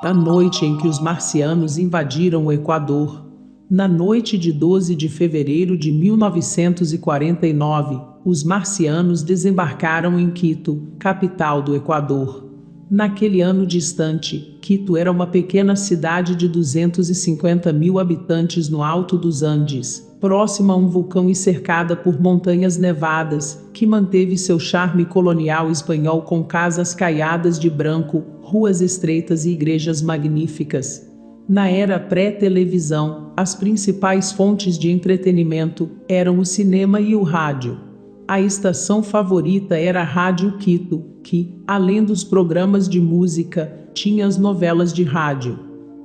A noite em que os marcianos invadiram o Equador. Na noite de 12 de fevereiro de 1949, os marcianos desembarcaram em Quito, capital do Equador. Naquele ano distante, Quito era uma pequena cidade de 250 mil habitantes no alto dos Andes, próxima a um vulcão e cercada por montanhas nevadas, que manteve seu charme colonial espanhol com casas caiadas de branco, ruas estreitas e igrejas magníficas. Na era pré-televisão, as principais fontes de entretenimento eram o cinema e o rádio. A estação favorita era a Rádio Quito, que, além dos programas de música, tinha as novelas de rádio.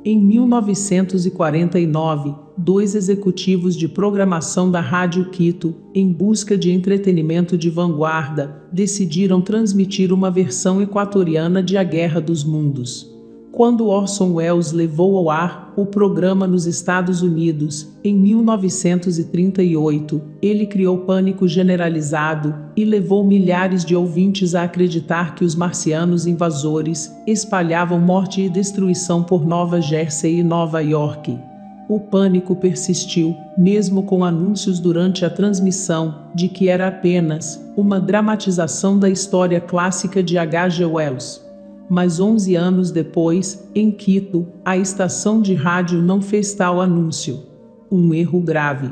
Em 1949, dois executivos de programação da Rádio Quito, em busca de entretenimento de vanguarda, decidiram transmitir uma versão equatoriana de A Guerra dos Mundos. Quando Orson Welles levou ao ar o programa nos Estados Unidos, em 1938, ele criou pânico generalizado e levou milhares de ouvintes a acreditar que os marcianos invasores espalhavam morte e destruição por Nova Jersey e Nova York. O pânico persistiu, mesmo com anúncios durante a transmissão, de que era apenas uma dramatização da história clássica de H.G. Wells. Mas 11 anos depois, em Quito, a estação de rádio não fez tal anúncio. Um erro grave.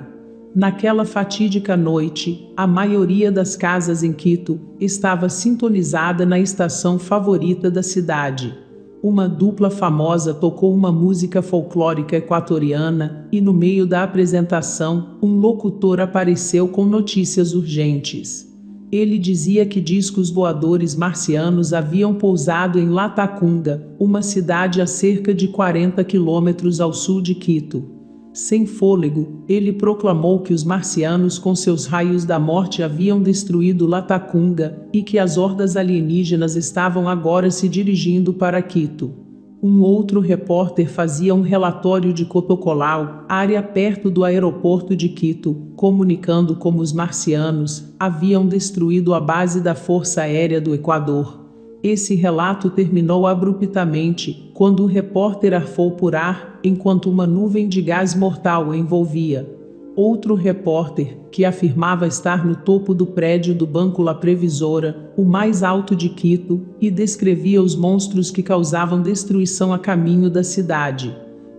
Naquela fatídica noite, a maioria das casas em Quito estava sintonizada na estação favorita da cidade. Uma dupla famosa tocou uma música folclórica equatoriana e, no meio da apresentação, um locutor apareceu com notícias urgentes. Ele dizia que discos voadores marcianos haviam pousado em Latacunga, uma cidade a cerca de 40 quilômetros ao sul de Quito. Sem fôlego, ele proclamou que os marcianos com seus raios da morte haviam destruído Latacunga e que as hordas alienígenas estavam agora se dirigindo para Quito. Um outro repórter fazia um relatório de Cotocolau, área perto do aeroporto de Quito, comunicando como os marcianos haviam destruído a base da Força Aérea do Equador. Esse relato terminou abruptamente, quando o repórter arfou por ar, enquanto uma nuvem de gás mortal o envolvia. Outro repórter, que afirmava estar no topo do prédio do Banco La Previsora, o mais alto de Quito, e descrevia os monstros que causavam destruição a caminho da cidade.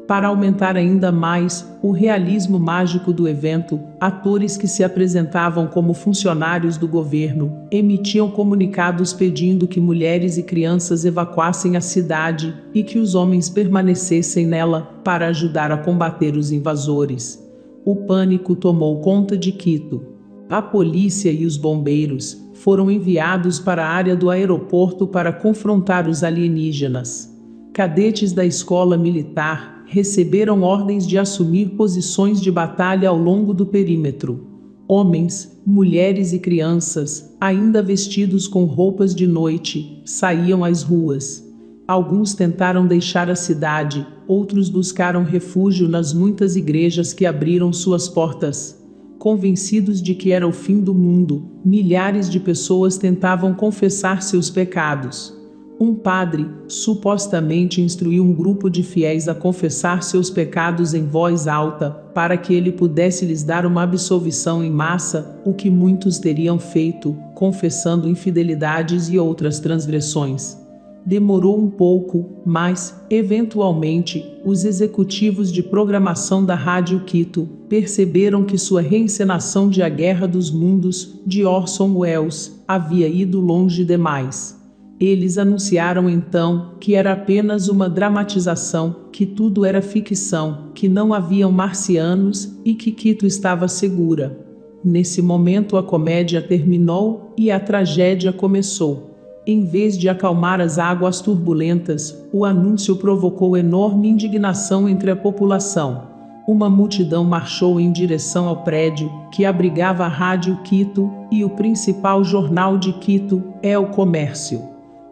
Para aumentar ainda mais o realismo mágico do evento, atores que se apresentavam como funcionários do governo emitiam comunicados pedindo que mulheres e crianças evacuassem a cidade e que os homens permanecessem nela para ajudar a combater os invasores. O pânico tomou conta de Quito. A polícia e os bombeiros foram enviados para a área do aeroporto para confrontar os alienígenas. Cadetes da escola militar receberam ordens de assumir posições de batalha ao longo do perímetro. Homens, mulheres e crianças, ainda vestidos com roupas de noite, saíam às ruas. Alguns tentaram deixar a cidade, outros buscaram refúgio nas muitas igrejas que abriram suas portas. Convencidos de que era o fim do mundo, milhares de pessoas tentavam confessar seus pecados. Um padre, supostamente, instruiu um grupo de fiéis a confessar seus pecados em voz alta, para que ele pudesse lhes dar uma absolvição em massa, o que muitos teriam feito, confessando infidelidades e outras transgressões. Demorou um pouco, mas, eventualmente, os executivos de programação da Rádio Quito perceberam que sua reencenação de A Guerra dos Mundos, de Orson Welles, havia ido longe demais. Eles anunciaram então que era apenas uma dramatização, que tudo era ficção, que não haviam marcianos e que Quito estava segura. Nesse momento a comédia terminou e a tragédia começou. Em vez de acalmar as águas turbulentas, o anúncio provocou enorme indignação entre a população. Uma multidão marchou em direção ao prédio, que abrigava a Rádio Quito, e o principal jornal de Quito, El Comércio.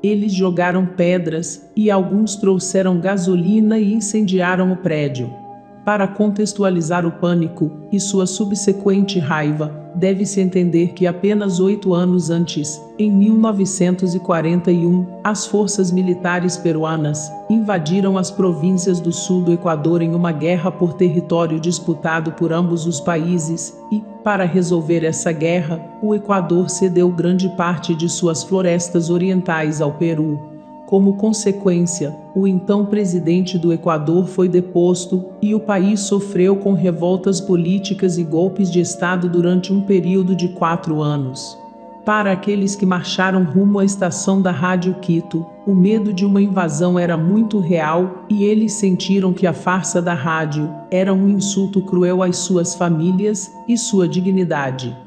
Eles jogaram pedras, e alguns trouxeram gasolina e incendiaram o prédio. Para contextualizar o pânico e sua subsequente raiva, deve-se entender que apenas 8 anos antes, em 1941, as forças militares peruanas invadiram as províncias do sul do Equador em uma guerra por território disputado por ambos os países e, para resolver essa guerra, o Equador cedeu grande parte de suas florestas orientais ao Peru. Como consequência, o então presidente do Equador foi deposto e o país sofreu com revoltas políticas e golpes de Estado durante um período de 4 anos. Para aqueles que marcharam rumo à estação da Rádio Quito, o medo de uma invasão era muito real e eles sentiram que a farsa da rádio era um insulto cruel às suas famílias e sua dignidade.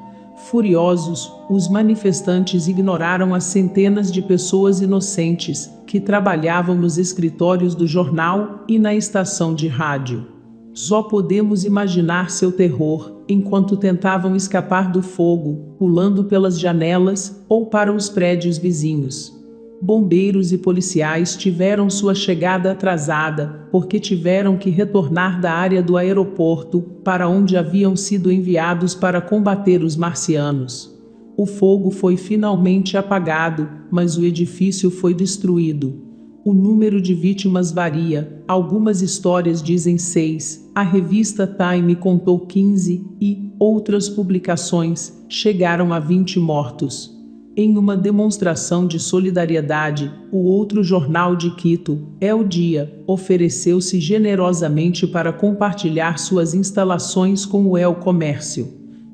Furiosos, os manifestantes ignoraram as centenas de pessoas inocentes que trabalhavam nos escritórios do jornal e na estação de rádio. Só podemos imaginar seu terror enquanto tentavam escapar do fogo, pulando pelas janelas ou para os prédios vizinhos. Bombeiros e policiais tiveram sua chegada atrasada porque tiveram que retornar da área do aeroporto para onde haviam sido enviados para combater os marcianos. O fogo foi finalmente apagado, mas o edifício foi destruído. O número de vítimas varia, algumas histórias dizem 6, a revista Time contou 15 e outras publicações chegaram a 20 mortos. Em uma demonstração de solidariedade, o outro jornal de Quito, El Dia, ofereceu-se generosamente para compartilhar suas instalações com o El Comércio.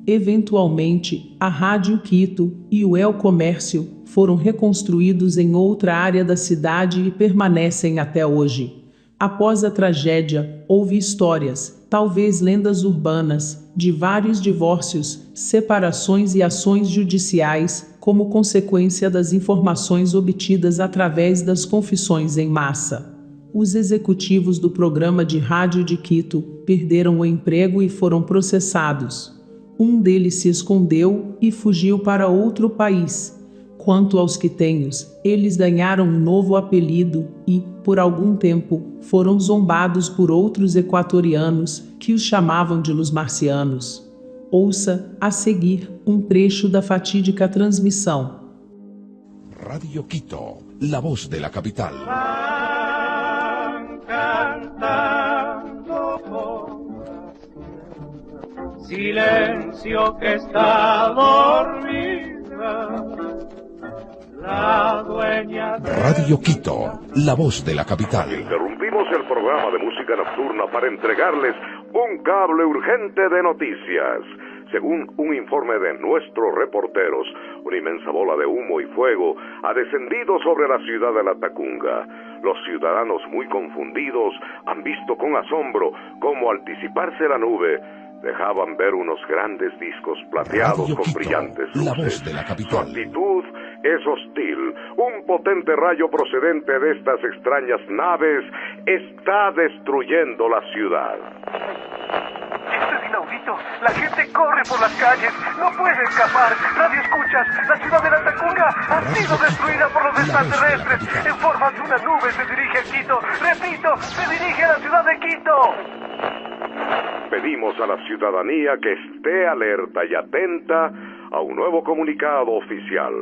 Eventualmente, a Rádio Quito e o El Comércio foram reconstruídos em outra área da cidade e permanecem até hoje. Após a tragédia, houve histórias, talvez lendas urbanas, de vários divórcios, separações e ações judiciais, como consequência das informações obtidas através das confissões em massa. Os executivos do programa de rádio de Quito perderam o emprego e foram processados. Um deles se escondeu e fugiu para outro país. Quanto aos quitenhos, eles ganharam um novo apelido e, por algum tempo, foram zombados por outros equatorianos que os chamavam de Los Marcianos. Ouça, a seguir, um trecho da fatídica transmissão. Radio Quito, la voz de la capital. Silencio que está dormida. Radio Quito, la voz de la capital. Interrumpimos el programa de música nocturna para entregarles un cable urgente de noticias. Según un informe de nuestros reporteros, una inmensa bola de humo y fuego ha descendido sobre la ciudad de Latacunga. Los ciudadanos, muy confundidos, han visto con asombro cómo al disiparse la nube, dejaban ver unos grandes discos plateados con brillantes luces. La voz de la capital. Su actitud es hostil. Un potente rayo procedente de estas extrañas naves está destruyendo la ciudad. Esto es inaudito. La gente corre por las calles. No puede escapar. Radio escuchas. La ciudad de Latacunga ha sido destruida por los extraterrestres. En forma de una nube se dirige a Quito. Repito, se dirige a la ciudad de Quito. Pedimos a la ciudadanía que esté alerta y atenta a un nuevo comunicado oficial.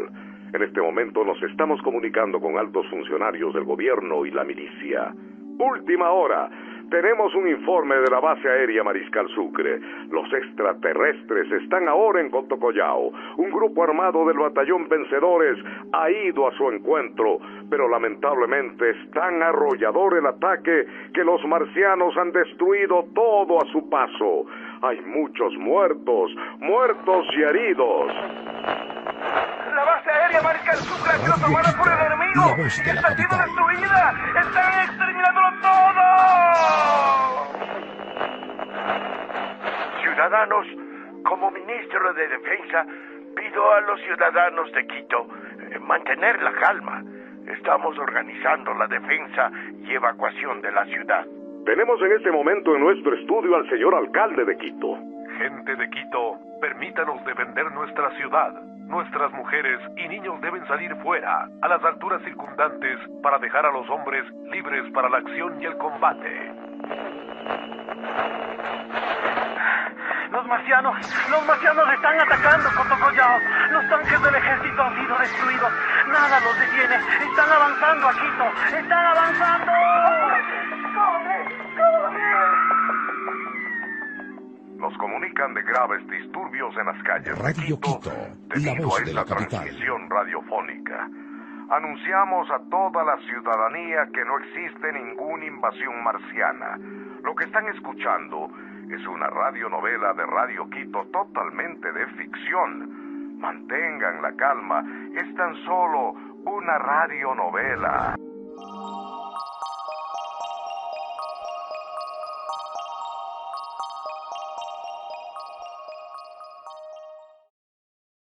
En este momento nos estamos comunicando con altos funcionarios del gobierno y la milicia. Última hora. Tenemos un informe de la base aérea Mariscal Sucre. Los extraterrestres están ahora en Cotocollao. Un grupo armado del batallón Vencedores ha ido a su encuentro, pero lamentablemente es tan arrollador el ataque que los marcianos han destruido todo a su paso. Hay muchos muertos y heridos. La base aérea Mariscal Sucre ha sido tomada por el enemigo. Está siendo destruida. Están exterminándolo todo. Ciudadanos, como ministro de Defensa, pido a los ciudadanos de Quito mantener la calma. Estamos organizando la defensa y evacuación de la ciudad. Tenemos en este momento en nuestro estudio al señor alcalde de Quito. Gente de Quito, permítanos defender nuestra ciudad. Nuestras mujeres y niños deben salir fuera, a las alturas circundantes, para dejar a los hombres libres para la acción y el combate. Los marcianos están atacando Cotocollao. Los tanques del ejército han sido destruidos. Nada los detiene. Están avanzando a Quito. ¡Están avanzando! Nos comunican de graves disturbios en las calles de Radio Quito Quito, la debido voz a de esta la capital. transmisión radiofónica. Anunciamos a toda la ciudadanía que no existe ninguna invasión marciana. Lo que están escuchando es una radionovela de Radio Quito totalmente de ficción. Mantengan la calma, es tan solo una radionovela.